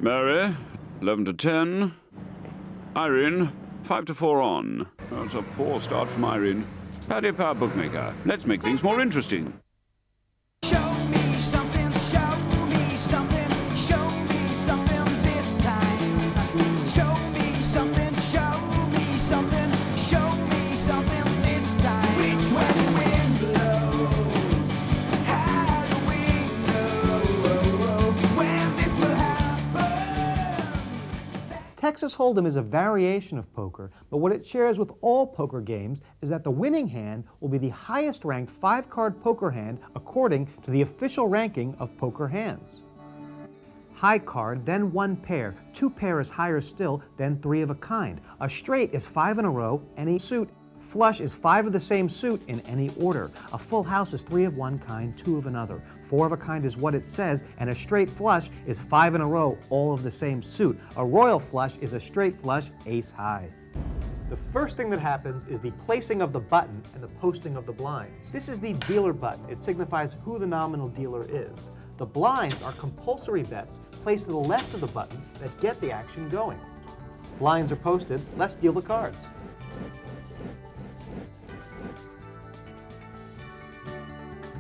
Mary, 11 to 10. Irene, 5 to 4 on. That's a poor start from Irene. Paddy Power bookmaker. Let's make things more interesting. Show me something, show me something, show me something this time. Show me something, show me something, show me something this time. Which way the wind blows, how do we know when this will happen? Texas Hold'em is a variation of poker, but what it shares with all poker games is that the winning hand will be the highest ranked 5-card poker hand according to the official ranking of poker hands. High card, then 1 pair, 2 pair is higher still, then 3 of a kind. A straight is 5 in a row, any suit. Flush is 5 of the same suit in any order. A full house is 3 of one kind, 2 of another. 4 of a kind is what it says, and a straight flush is 5 in a row, all of the same suit. A royal flush is a straight flush, ace high. The first thing that happens is the placing of the button and the posting of the blinds. This is the dealer button. It signifies who the nominal dealer is. The blinds are compulsory bets placed to the left of the button that get the action going. Blinds are posted. Let's deal the cards.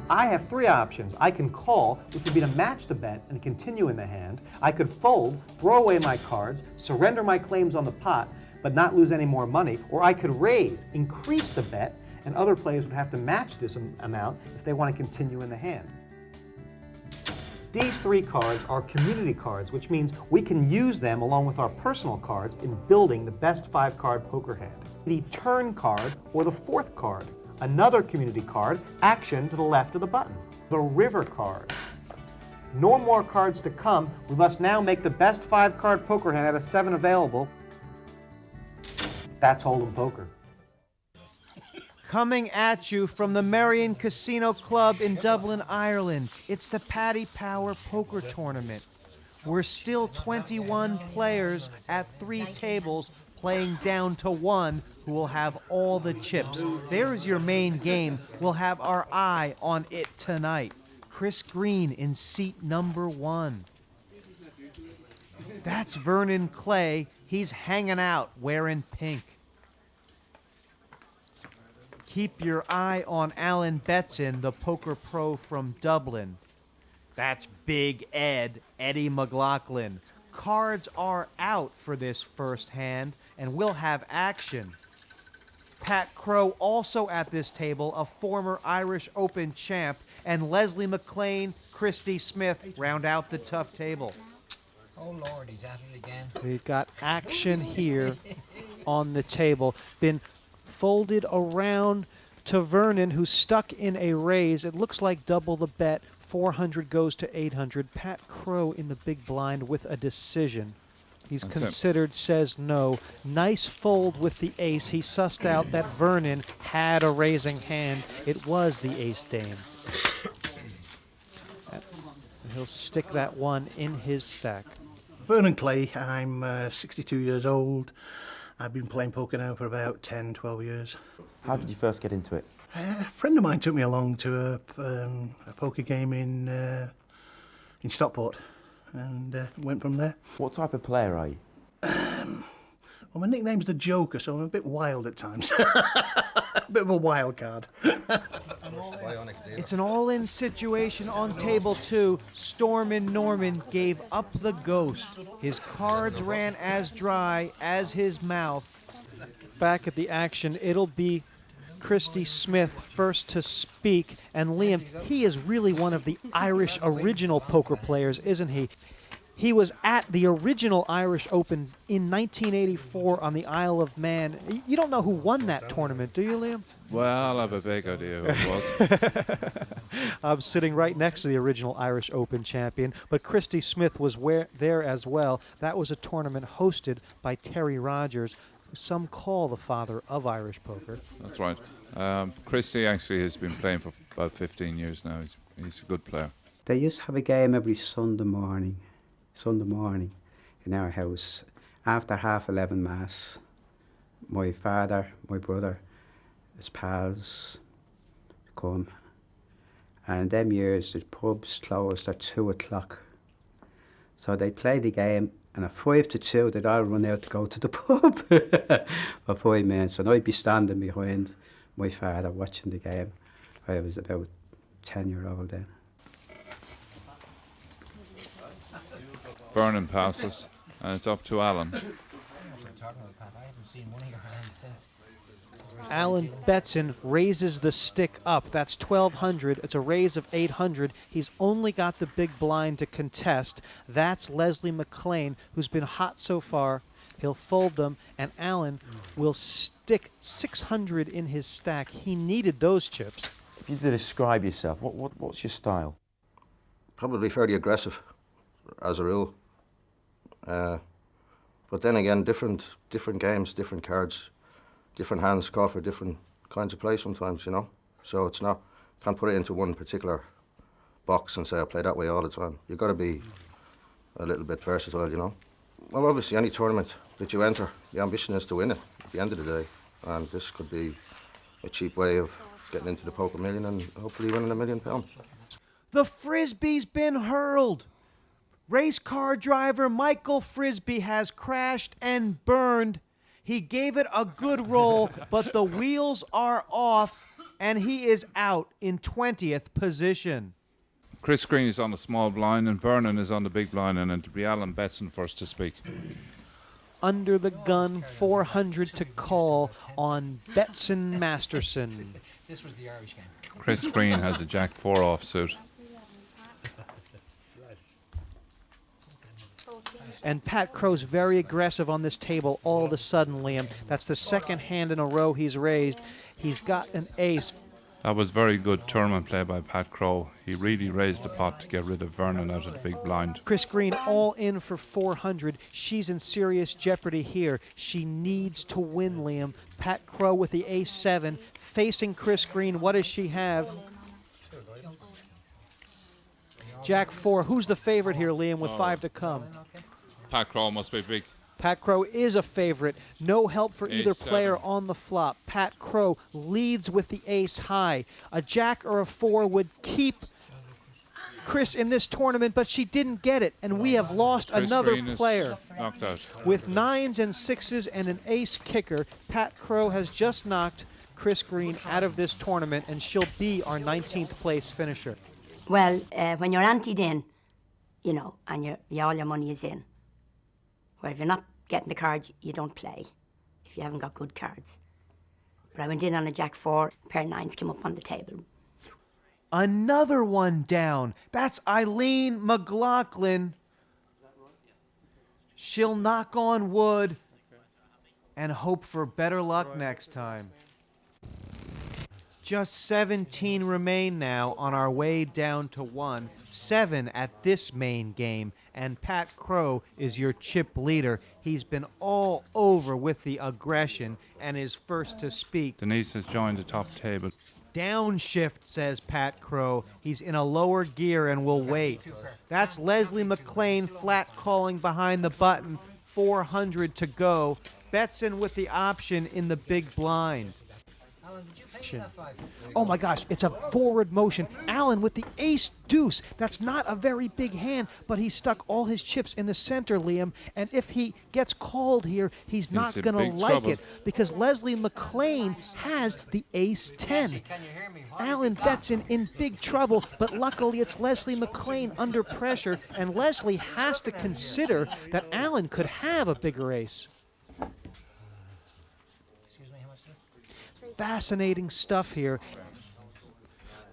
I have 3 options. I can call, which would be to match the bet and continue in the hand. I could fold, throw away my cards, surrender my claims on the pot, but not lose any more money. Or I could raise, increase the bet, and other players would have to match this amount if they want to continue in the hand. These 3 cards are community cards, which means we can use them along with our personal cards in building the best 5-card poker hand. The turn card, or the 4th card. Another community card, action to the left of the button. The river card. No more cards to come. We must now make the best 5-card poker hand out of 7 available. That's Hold'em poker. Coming at you from the Marion Casino Club in Dublin, Ireland, it's the Paddy Power Poker Tournament. We're still 21 players at 3 tables, playing down to 1 who will have all the chips. There's your main game. We'll have our eye on it tonight. Chris Green in seat number 1. That's Vernon Clay. He's hanging out wearing pink. Keep your eye on Alan Betson, the poker pro from Dublin. That's Big Ed, Eddie McLaughlin. Cards are out for this first hand, and we'll have action. Pat Crow also at this table, a former Irish Open champ, and Leslie McLean, Christy Smith round out the tough table. Oh Lord, he's at it again. We've got action here on the table. Been folded around to Vernon, who's stuck in a raise. It looks like double the bet. 400 goes to 800. Pat Crow in the big blind with a decision. He's considered, says no. Nice fold with the ace. He sussed out that Vernon had a raising hand. It was the ace dame. And he'll stick that one in his stack. Vernon Clay, I'm 62 years old. I've been playing poker now for about 10, 12 years. How did you first get into it? A friend of mine took me along to a poker game in Stockport and went from there. What type of player are you? Well, my nickname's the Joker, so I'm a bit wild at times. A bit of a wild card. It's an all-in situation on table 2. Stormin' Norman gave up the ghost. His cards ran as dry as his mouth. Back at the action, it'll be Christy Smith first to speak. And Liam, he is really one of the Irish original poker players, isn't he? He was at the original Irish Open in 1984 on the Isle of Man. You don't know who won that tournament, do you, Liam? Well, I have a vague idea who it was. I'm sitting right next to the original Irish Open champion, but Christy Smith was there as well. That was a tournament hosted by Terry Rogers, who some call the father of Irish poker. That's right. Christy actually has been playing for about 15 years now. He's a good player. They used to have a game every Sunday morning in our house. After 11:30 Mass, my father, my brother, his pals come. And them years, the pubs closed at 2 o'clock. So they play the game, and at 5-2, they'd all run out to go to the pub for 5 minutes. And I'd be standing behind my father watching the game. I was about 10-year-old then. Vernon passes, and it's up to Alan. What are you talking about, Pat? I haven't seen one of your hands since. Alan Betson raises the stick up. That's 1,200. It's a raise of 800. He's only got the big blind to contest. That's Leslie McLean, who's been hot so far. He'll fold them, and Alan will stick 600 in his stack. He needed those chips. If you had to describe yourself, what's your style? Probably fairly aggressive, as a rule. But then again, different games, different cards, different hands call for different kinds of play sometimes, you know. So it's not, can't put it into one particular box and say I play that way all the time. You've got to be a little bit versatile, you know. Well, obviously any tournament that you enter, the ambition is to win it at the end of the day. And this could be a cheap way of getting into the poker million and hopefully winning £1 million. The Frisbee's been hurled. Race car driver Michael Frisbee has crashed and burned. He gave it a good roll, but the wheels are off, and he is out in 20th position. Chris Green is on the small blind, and Vernon is on the big blind, and it'll be Alan Betson first to speak. Under the gun, 400 to call on Betson Masterson. This was the Irish game. Chris Green has a Jack-4 offsuit. And Pat Crow's very aggressive on this table all of a sudden, Liam. That's the second hand in a row he's raised. He's got an ace. That was very good tournament play by Pat Crow. He really raised the pot to get rid of Vernon out of the big blind. Chris Green all in for 400. She's in serious jeopardy here. She needs to win, Liam. Pat Crow with the ace-7 facing Chris Green. What does she have? Jack-4. Who's the favorite here, Liam, with 5 to come? Pat Crow must be big. Pat Crow is a favorite. No help for either Ace-7. player on the flop. Pat Crow leads with the ace high. A jack or a 4 would keep Chris in this tournament, but she didn't get it, and we have lost Chris another Green is player. knocked out. With 9s and 6s and an ace kicker, Pat Crow has just knocked Chris Green out of this tournament, and she'll be our 19th place finisher. Well, when you're anteed in, you know, and all your money is in. Where if you're not getting the cards, you don't play, if you haven't got good cards. But I went in on a Jack-4, pair of 9s came up on the table. Another one down. That's Eileen McLaughlin. She'll knock on wood and hope for better luck next time. Just 17 remain now on our way down to 1. 7 at this main game, and Pat Crow is your chip leader. He's been all over with the aggression and is first to speak. Denise has joined the top table. Downshift, says Pat Crow. He's in a lower gear and will wait. That's Leslie McLean flat calling behind the button. 400 to go. Betson with the option in the big blind. Alan, did you pay that 5? Oh my gosh, it's a forward motion. Allen with the ace deuce. That's not a very big hand, but he stuck all his chips in the center, Liam. And if he gets called here, he's not in going to big like trouble. it because Leslie McLean has the ace 10. Can you hear me? What has Alan he got? Betson in big trouble, but luckily it's Leslie McLean under pressure, and Leslie has to consider that Allen could have a bigger ace. Excuse me, how much is it? Fascinating stuff here.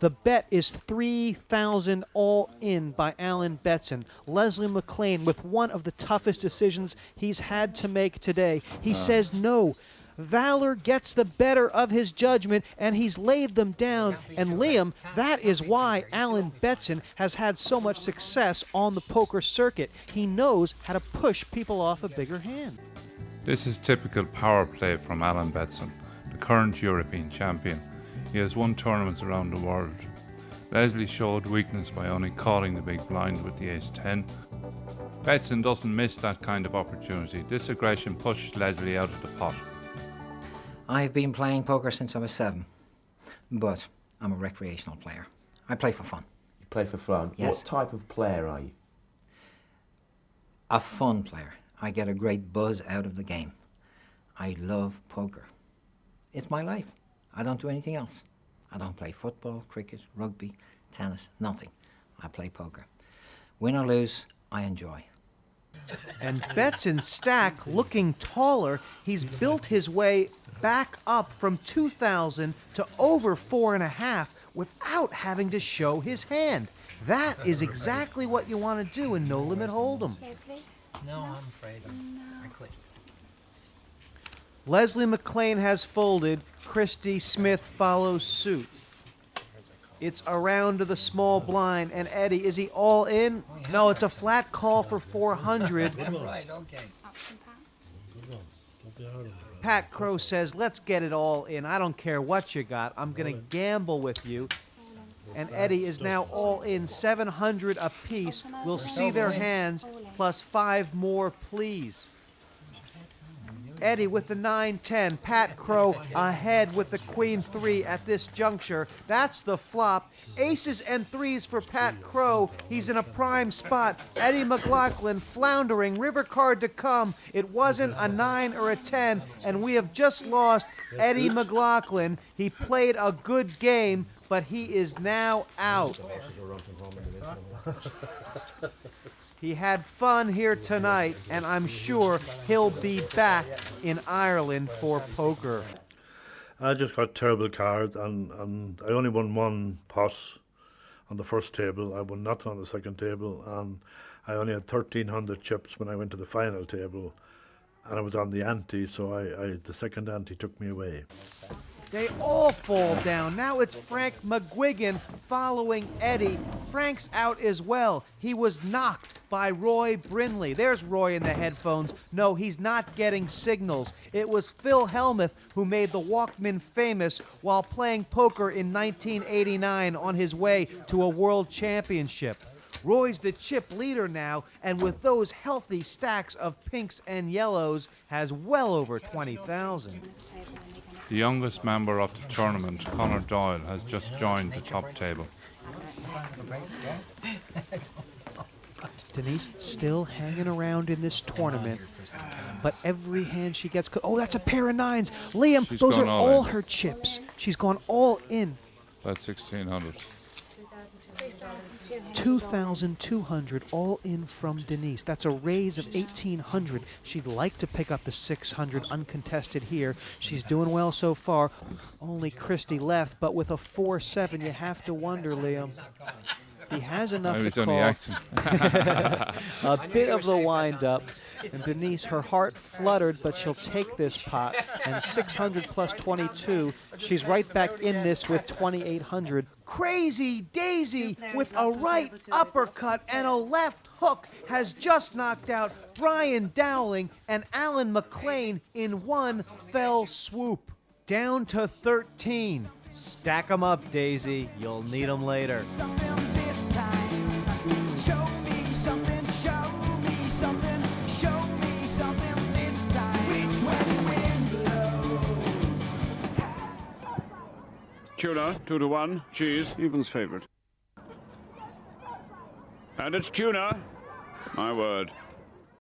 The bet is 3,000 all in by Alan Betson. Leslie McLean with one of the toughest decisions he's had to make today. He says no. Valor gets the better of his judgment, and he's laid them down. And Liam, that is why Alan Betson has had so much success on the poker circuit. He knows how to push people off a bigger hand. This is typical power play from Alan Betson, the current European champion. He has won tournaments around the world. Leslie showed weakness by only calling the big blind with the ace-10. Betson doesn't miss that kind of opportunity. This aggression pushed Leslie out of the pot. I've been playing poker since I was 7, but I'm a recreational player. I play for fun. You play for fun. Yes. What type of player are you? A fun player. I get a great buzz out of the game. I love poker. It's my life. I don't do anything else. I don't play football, cricket, rugby, tennis, nothing. I play poker. Win or lose, I enjoy. And Betson Stack, looking taller, he's built his way back up from 2,000 to over 4.5 without having to show his hand. That is exactly what you want to do in No Limit Hold'em. No, I'm afraid I quit. Leslie McLean has folded. Christy Smith follows suit. It's around to the small blind, and Eddie, is he all in? No, it's a flat call for 400. Right, okay. Pat Crow says, let's get it all in. I don't care what you got. I'm going to gamble with you. And Eddie is now all in, 700 apiece. We'll see their hands, plus 5 more, please. Eddie with the 9-10. Pat Crow ahead with the Queen 3 at this juncture. That's the flop. Aces and 3s for Pat Crow. He's in a prime spot. Eddie McLaughlin floundering. River card to come. It wasn't a 9 or a 10, and we have just lost Eddie McLaughlin. He played a good game, but he is now out. He had fun here tonight, and I'm sure he'll be back in Ireland for poker. I just got terrible cards, and I only won 1 pot on the first table. I won nothing on the second table, and I only had 1,300 chips when I went to the final table, and I was on the ante, so the second ante took me away. They all fall down. Now it's Frank McGuigan following Eddie. Frank's out as well. He was knocked by Roy Brindley. There's Roy in the headphones. No, he's not getting signals. It was Phil Hellmuth who made the Walkman famous while playing poker in 1989 on his way to a world championship. Roy's the chip leader now, and with those healthy stacks of pinks and yellows, has well over 20,000. The youngest member of the tournament, Conor Doyle, has just joined the top table. Denise still hanging around in this tournament, but every hand she gets... Oh, that's a pair of 9s. Liam, those are all her chips. She's gone all in. That's 1,600. 2,200 all in from Denise. That's a raise of 1,800. She'd like to pick up the 600 uncontested here. She's doing well so far. Only Christy left, but with a 4-7, you have to wonder, Liam. He has enough to call. A bit of the wind-up. And Denise, her heart fluttered, but she'll take this pot. And 600 plus 22, she's right back in this with 2,800. Crazy Daisy with a right uppercut and a left hook has just knocked out Brian Dowling and Alan McLean in one fell swoop. Down to 13. Stack 'em up, Daisy. You'll need 'em later. Tuna, 2-1. Cheese, evens favourite. And it's tuna. My word.